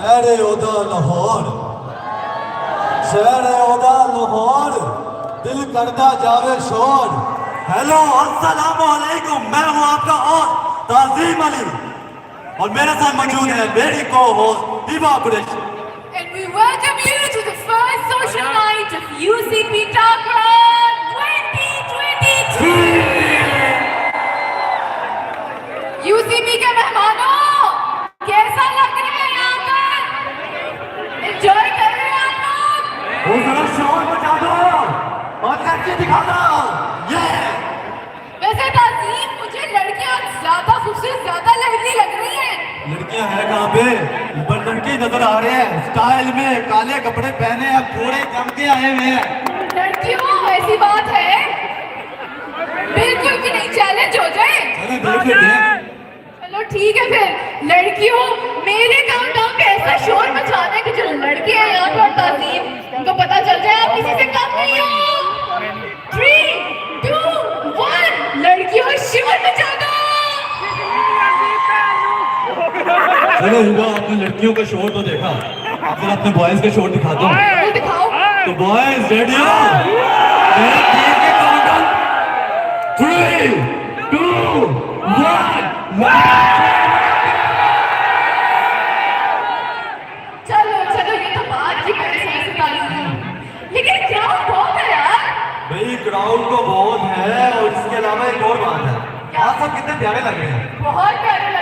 शहर ओदा लाहौर, शहर ओदा लाहौर, दिल करता जावे शोर। हेलो अस्सलाम वालेकुम, मैं हूँ आपका और ताज़ीम अली और मेरे साथ मौजूद है मेरी co-host Hiba Qureshi. And we welcome you to the first social night of UCP Talk Run 2023. UCP के मेहमानों, कैसा लग रहा है यहाँ पर? Enjoy कर रहे हैं आप लोग? वो जरा शोर मचा दो और करके दिखा दो। ये वैसे ताज़ीम, मुझे लड़कियाँ ज्यादा खूबसूरत, ज्यादा लहंगी लग रही हैं। लड़कियां हैं कहाँ पे? ऊपर लड़के नजर आ रहे हैं स्टाइल में, काले कपड़े पहने हैं, पूरे जम के आए हुए हैं। लड़कियों, ऐसी बात है? बिल्कुल भी नहीं, चैलेंज हो जाए। चलो देख लेते हैं। चलो ठीक है फिर। लड़कियों, मेरे काउंटडाउन पे ऐसा शोर मचाना है कि जो लड़के हैं यहाँ पर ताज़ीम, उनको पता चल जाए आप किसी से कम नहीं हो। 3, 2, 1, लड़कियों शोर मचा दो। चलो हुआ, आपने लड़कियों का शोर तो देखा, आप जरा अपने बॉयज का शोर दिखा दो। तो दिखाओ। तो बॉयज रेडी हो? 3, 2, 1। चलो चलो, ये तो बात की ताज़ीम, लेकिन क्राउड बहुत है यार। भाई क्राउड तो बहुत है और इसके अलावा एक और बात है, आप सब कितने प्यारे लग रहे हैं। बहुत प्यारे